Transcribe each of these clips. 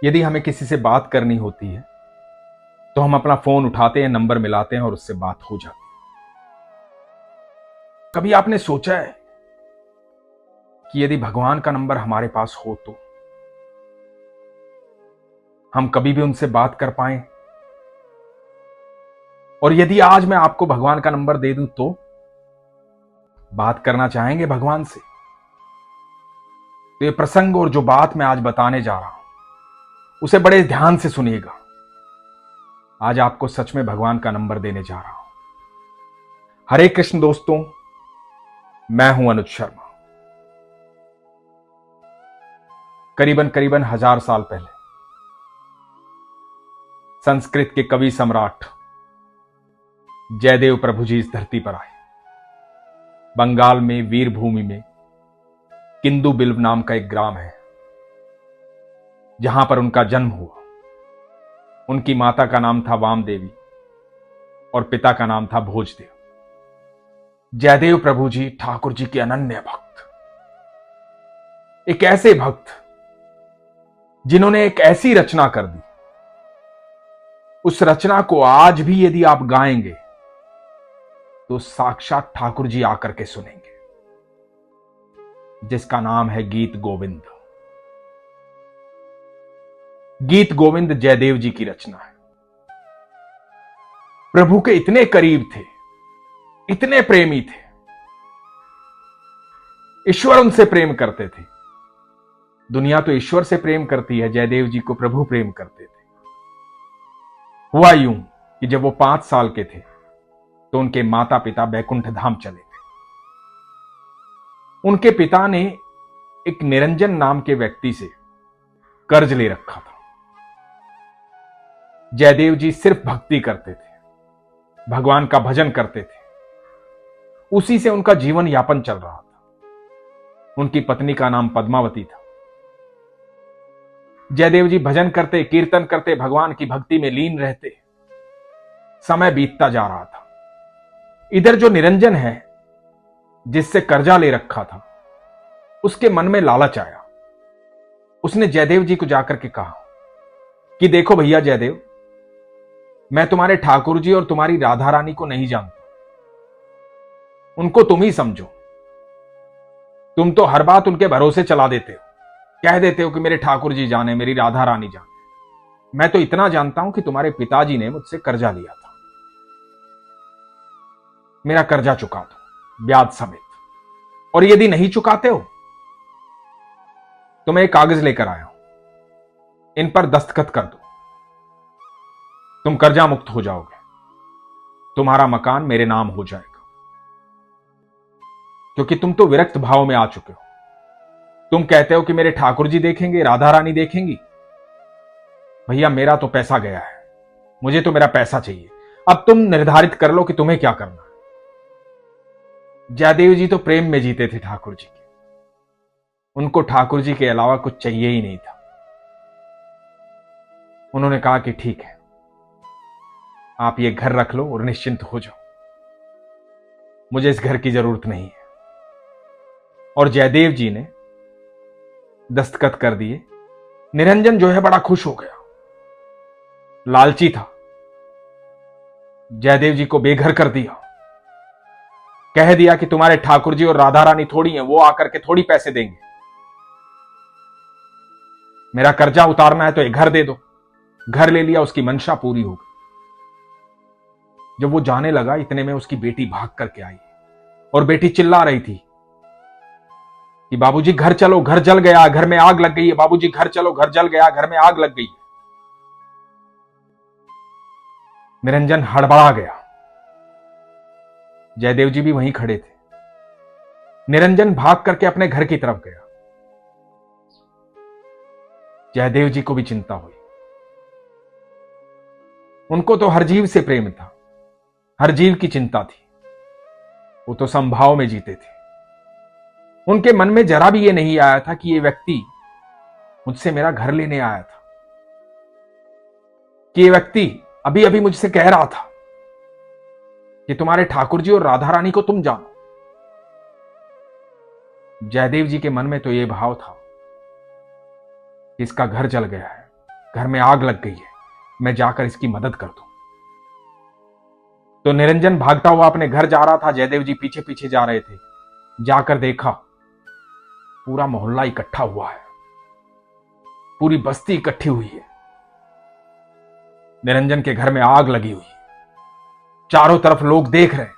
यदि हमें किसी से बात करनी होती है तो हम अपना फोन उठाते हैं, नंबर मिलाते हैं और उससे बात हो जाती है। कभी आपने सोचा है कि यदि भगवान का नंबर हमारे पास हो तो हम कभी भी उनसे बात कर पाए? और यदि आज मैं आपको भगवान का नंबर दे दूं तो बात करना चाहेंगे भगवान से? तो ये प्रसंग और जो बात मैं आज बताने जा रहा हूं उसे बड़े ध्यान से सुनिएगा। आज आपको सच में भगवान का नंबर देने जा रहा हूं। हरे कृष्ण दोस्तों, मैं हूं अनुज शर्मा। करीबन 1000 साल पहले संस्कृत के कवि सम्राट जयदेव प्रभु जी इस धरती पर आए। बंगाल में वीरभूमि में किंदु बिल्व नाम का एक ग्राम है जहां पर उनका जन्म हुआ। उनकी माता का नाम था वाम देवी और पिता का नाम था भोजदेव। जयदेव प्रभु जी ठाकुर जी के अनन्य भक्त, एक ऐसे भक्त जिन्होंने एक ऐसी रचना कर दी, उस रचना को आज भी यदि आप गाएंगे तो साक्षात ठाकुर जी आकर के सुनेंगे, जिसका नाम है गीत गोविंद। गीत गोविंद जयदेव जी की रचना है। प्रभु के इतने करीब थे, इतने प्रेमी थे, ईश्वर उनसे प्रेम करते थे। दुनिया तो ईश्वर से प्रेम करती है, जयदेव जी को प्रभु प्रेम करते थे। हुआ यूं कि जब वो 5 साल के थे तो उनके माता पिता बैकुंठ धाम चले गए। उनके पिता ने एक निरंजन नाम के व्यक्ति से कर्ज ले रखा था। जयदेव जी सिर्फ भक्ति करते थे, भगवान का भजन करते थे, उसी से उनका जीवन यापन चल रहा था। उनकी पत्नी का नाम पद्मावती था। जयदेव जी भजन करते, कीर्तन करते, भगवान की भक्ति में लीन रहते। समय बीतता जा रहा था। इधर जो निरंजन है, जिससे कर्जा ले रखा था, उसके मन में लालच आया। उसने जयदेव जी को जाकर के कहा कि देखो भैया जयदेव, मैं तुम्हारे ठाकुर जी और तुम्हारी राधा रानी को नहीं जानता, उनको तुम ही समझो। तुम तो हर बात उनके भरोसे चला देते हो, कह देते हो कि मेरे ठाकुर जी जाने, मेरी राधा रानी जाने। मैं तो इतना जानता हूं कि तुम्हारे पिताजी ने मुझसे कर्जा लिया था, मेरा कर्जा चुका दो ब्याज समेत, और यदि नहीं चुकाते हो तो मैं एक कागज लेकर आया हूं, इन पर दस्तखत कर दो, तुम कर्जा मुक्त हो जाओगे, तुम्हारा मकान मेरे नाम हो जाएगा। क्योंकि तुम तो विरक्त भाव में आ चुके हो। तुम कहते हो कि मेरे ठाकुर जी देखेंगे, राधा रानी देखेंगी। भैया मेरा तो पैसा गया है, मुझे तो मेरा पैसा चाहिए। अब तुम निर्धारित कर लो कि तुम्हें क्या करना है। जयदेव जी तो प्रेम में जीते थे ठाकुर जी के, उनको ठाकुर जी के अलावा कुछ चाहिए ही नहीं था। उन्होंने कहा कि ठीक है, आप ये घर रख लो और निश्चिंत हो जाओ, मुझे इस घर की जरूरत नहीं है। और जयदेव जी ने दस्तखत कर दिए। निरंजन जो है बड़ा खुश हो गया, लालची था, जयदेव जी को बेघर कर दिया। कह दिया कि तुम्हारे ठाकुर जी और राधा रानी थोड़ी हैं, वो आकर के थोड़ी पैसे देंगे, मेरा कर्जा उतारना है तो एक घर दे दो। घर ले लिया, उसकी मंशा पूरी हो गई। जब वो जाने लगा, इतने में उसकी बेटी भाग करके आई और बेटी चिल्ला रही थी कि बाबूजी घर चलो, घर जल गया, घर में आग लग गई है, बाबूजी घर चलो, घर जल गया, घर में आग लग गई है। निरंजन हड़बड़ा गया। जयदेव जी भी वहीं खड़े थे। निरंजन भाग करके अपने घर की तरफ गया। जयदेव जी को भी चिंता हुई। उनको तो हर जीव से प्रेम था, हर जीव की चिंता थी। वो तो समभाव में जीते थे। उनके मन में जरा भी ये नहीं आया था कि ये व्यक्ति मुझसे मेरा घर लेने आया था, कि ये व्यक्ति अभी अभी मुझसे कह रहा था कि तुम्हारे ठाकुर जी और राधा रानी को तुम जानो। जयदेव जी के मन में तो यह भाव था कि इसका घर जल गया है, घर में आग लग गई है, मैं जाकर इसकी मदद कर दूं। तो निरंजन भागता हुआ अपने घर जा रहा था। जयदेव जी पीछे पीछे जा रहे थे। जाकर देखा पूरा मोहल्ला इकट्ठा हुआ है, पूरी बस्ती इकट्ठी हुई है। निरंजन के घर में आग लगी हुई है। चारों तरफ लोग देख रहे हैं,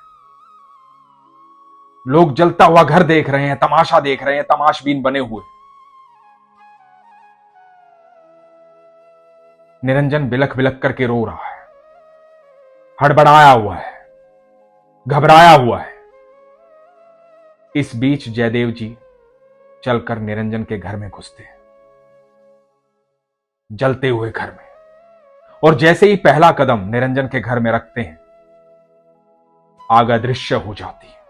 लोग जलता हुआ घर देख रहे हैं, तमाशा देख रहे हैं, तमाशबीन बने हुए। निरंजन बिलख बिलख करके रो रहा है, हड़बड़ाया हुआ है, घबराया हुआ है। इस बीच जयदेव जी चलकर निरंजन के घर में घुसते हैं, जलते हुए घर में। और जैसे ही पहला कदम निरंजन के घर में रखते हैं, आग अदृश्य हो जाती है,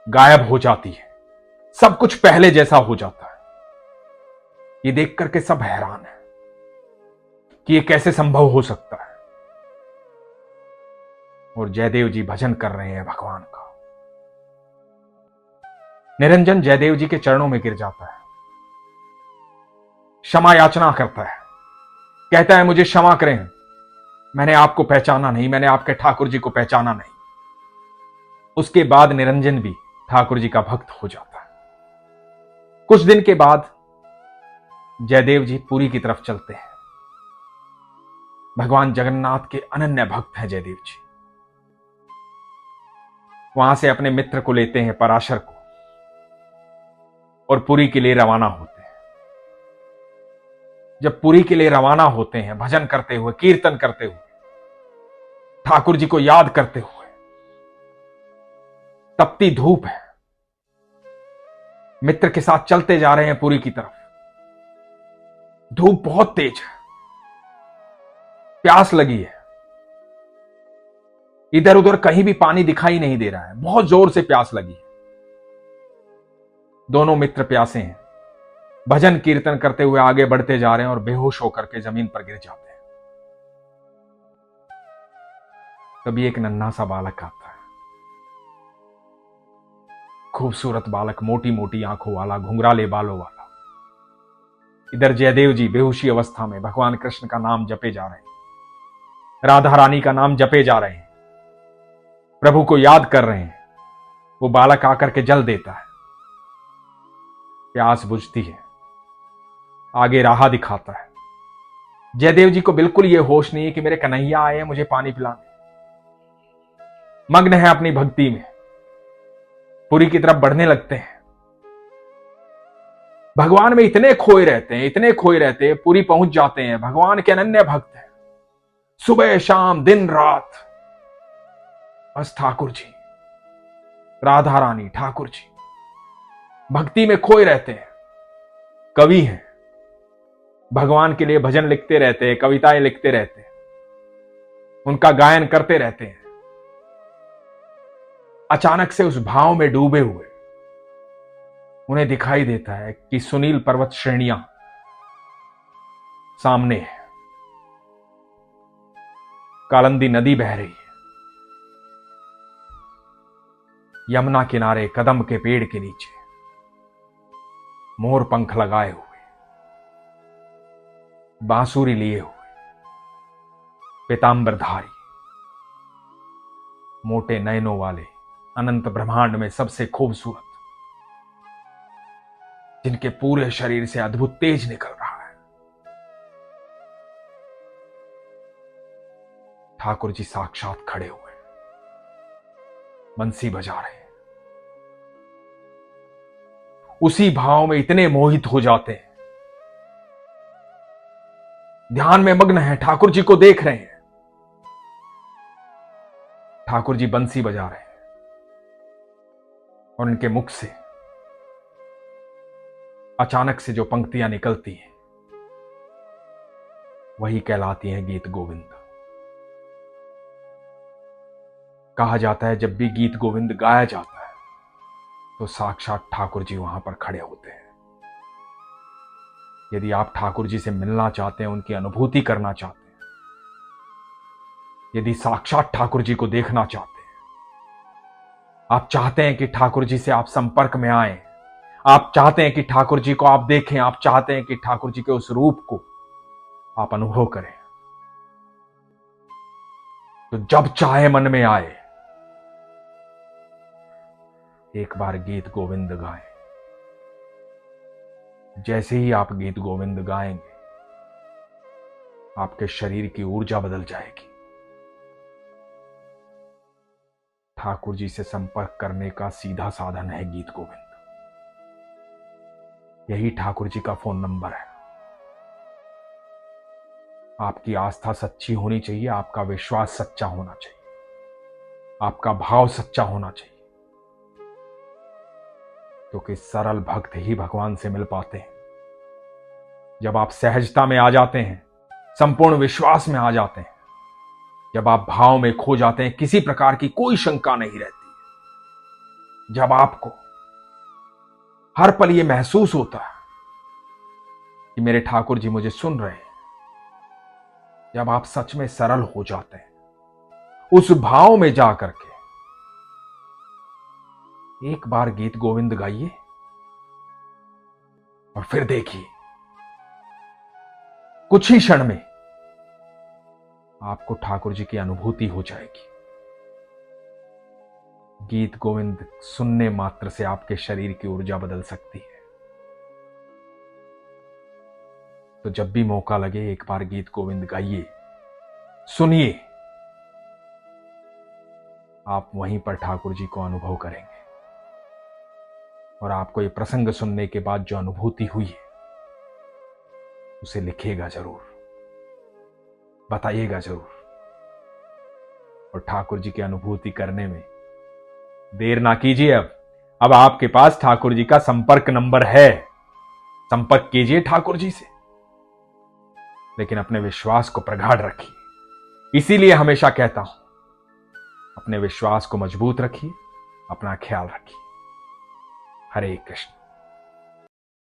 गायब हो जाती है। सब कुछ पहले जैसा हो जाता है। ये देख करके सब हैरान है कि ये कैसे संभव हो सकता है। और जयदेव जी भजन कर रहे हैं भगवान का। निरंजन जयदेव जी के चरणों में गिर जाता है, क्षमा याचना करता है, कहता है मुझे क्षमा करें, मैंने आपको पहचाना नहीं, मैंने आपके ठाकुर जी को पहचाना नहीं। उसके बाद निरंजन भी ठाकुर जी का भक्त हो जाता है। कुछ दिन के बाद जयदेव जी पुरी की तरफ चलते हैं। भगवान जगन्नाथ के अनन्य भक्त हैं जयदेव जी। वहां से अपने मित्र को लेते हैं, पराशर को, और पुरी के लिए रवाना होते हैं। जब पुरी के लिए रवाना होते हैं, भजन करते हुए, कीर्तन करते हुए, ठाकुर जी को याद करते हुए, तपती धूप है, मित्र के साथ चलते जा रहे हैं पुरी की तरफ। धूप बहुत तेज है, प्यास लगी है, इधर उधर कहीं भी पानी दिखाई नहीं दे रहा है, बहुत जोर से प्यास लगी है। दोनों मित्र प्यासे हैं, भजन कीर्तन करते हुए आगे बढ़ते जा रहे हैं और बेहोश होकर के जमीन पर गिर जाते हैं। तभी एक नन्हा सा बालक आता है, खूबसूरत बालक, मोटी मोटी आंखों वाला, घुंघराले बालों वाला। इधर जयदेव जी बेहोशी अवस्था में भगवान कृष्ण का नाम जपे जा रहे हैं, राधा रानी का नाम जपे जा रहे हैं, प्रभु को याद कर रहे हैं। वो बालक आकर के जल देता है, प्यास बुझती है, आगे राह दिखाता है। जयदेव जी को बिल्कुल यह होश नहीं है कि मेरे कन्हैया आए हैं मुझे पानी पिलाने। मग्न है अपनी भक्ति में, पुरी की तरफ बढ़ने लगते हैं। भगवान में इतने खोए रहते हैं, इतने खोए रहते हैं, पुरी पहुंच जाते हैं। भगवान के अनन्य भक्त हैं, सुबह शाम दिन रात बस ठाकुर जी, राधा रानी, ठाकुर जी, भक्ति में खोए रहते हैं। कवि हैं, भगवान के लिए भजन लिखते रहते हैं, कविताएं लिखते रहते हैं, उनका गायन करते रहते हैं। अचानक से उस भाव में डूबे हुए उन्हें दिखाई देता है कि सुनील पर्वत श्रेणियां सामने है, कालंदी नदी बह रही है, यमुना किनारे कदम के पेड़ के नीचे मोर पंख लगाए हुए, बांसुरी लिए हुए, पीतांबरधारी, मोटे नयनों वाले, अनंत ब्रह्मांड में सबसे खूबसूरत, जिनके पूरे शरीर से अद्भुत तेज निकल रहा है, ठाकुर जी साक्षात खड़े हुए, बंसी बजा रहे हैं। उसी भाव में इतने मोहित हो जाते हैं, ध्यान में मग्न हैं, ठाकुर जी को देख रहे हैं। ठाकुर जी बंसी बजा रहे हैं और उनके मुख से अचानक से जो पंक्तियां निकलती हैं वही कहलाती हैं गीत गोविंद। कहा जाता है जब भी गीत गोविंद गाया जाता है तो साक्षात ठाकुर जी वहां पर खड़े होते हैं। यदि आप ठाकुर जी से मिलना चाहते हैं, उनकी अनुभूति करना चाहते हैं, यदि साक्षात ठाकुर जी को देखना चाहते हैं, आप चाहते हैं कि ठाकुर जी से आप संपर्क में आए, आप चाहते हैं कि ठाकुर जी को आप देखें, आप चाहते हैं कि ठाकुर जी के उस रूप को आप अनुभव करें। तो जब चाहे मन में आए एक बार गीत गोविंद गाएं। जैसे ही आप गीत गोविंद गाएंगे आपके शरीर की ऊर्जा बदल जाएगी। ठाकुर जी से संपर्क करने का सीधा साधन है गीत गोविंद। यही ठाकुर जी का फोन नंबर है। आपकी आस्था सच्ची होनी चाहिए, आपका विश्वास सच्चा होना चाहिए, आपका भाव सच्चा होना चाहिए, क्योंकि सरल भक्त ही भगवान से मिल पाते हैं। जब आप सहजता में आ जाते हैं, संपूर्ण विश्वास में आ जाते हैं, जब आप भाव में खो जाते हैं, किसी प्रकार की कोई शंका नहीं रहती। जब आपको हर पल यह महसूस होता है कि मेरे ठाकुर जी मुझे सुन रहे हैं, जब आप सच में सरल हो जाते हैं, उस भाव में जाकर के एक बार गीत गोविंद गाइए और फिर देखिए कुछ ही क्षण में आपको ठाकुर जी की अनुभूति हो जाएगी। गीत गोविंद सुनने मात्र से आपके शरीर की ऊर्जा बदल सकती है। तो जब भी मौका लगे एक बार गीत गोविंद गाइए, सुनिए, आप वहीं पर ठाकुर जी को अनुभव करेंगे। और आपको ये प्रसंग सुनने के बाद जो अनुभूति हुई है उसे लिखिएगा जरूर, बताइएगा जरूर। और ठाकुर जी की अनुभूति करने में देर ना कीजिए। अब आपके पास ठाकुर जी का संपर्क नंबर है, संपर्क कीजिए ठाकुर जी से, लेकिन अपने विश्वास को प्रगाढ़ रखिए। इसीलिए हमेशा कहता हूं, अपने विश्वास को मजबूत रखिए, अपना ख्याल रखिए। हरे कृष्ण।